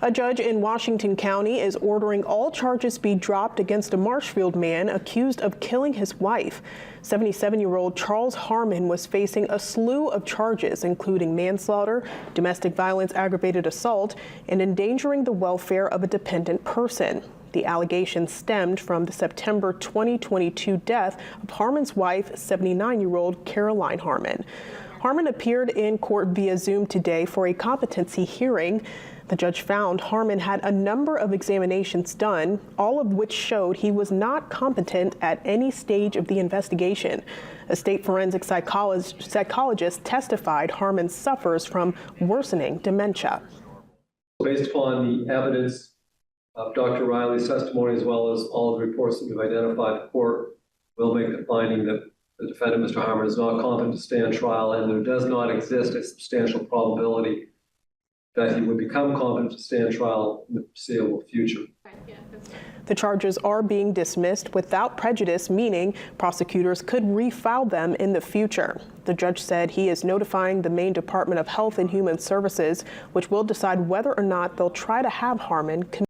A judge in Washington County is ordering all charges be dropped against a Marshfield man accused of killing his wife. 77-year-old Charles Harmon was facing a slew of charges, including manslaughter, domestic violence, aggravated assault, and endangering the welfare of a dependent person. The allegation stemmed from the September 2022 death of Harmon's wife, 79-year-old Caroline Harmon. Harmon appeared in court via Zoom today for a competency hearing. The judge found Harmon had a number of examinations done, all of which showed he was not competent at any stage of the investigation. A state forensic psychologist testified Harmon suffers from worsening dementia. Based upon the evidence of Dr. Riley's testimony, as well as all the reports that we've identified, the court will make the finding that the defendant, Mr. Harmon, is not competent to stand trial, and there does not exist a substantial probability that he would become competent to stand trial in the foreseeable future. The charges are being dismissed without prejudice, meaning prosecutors could refile them in the future. The judge said he is notifying the Maine Department of Health and Human Services, which will decide whether or not they'll try to have Harmon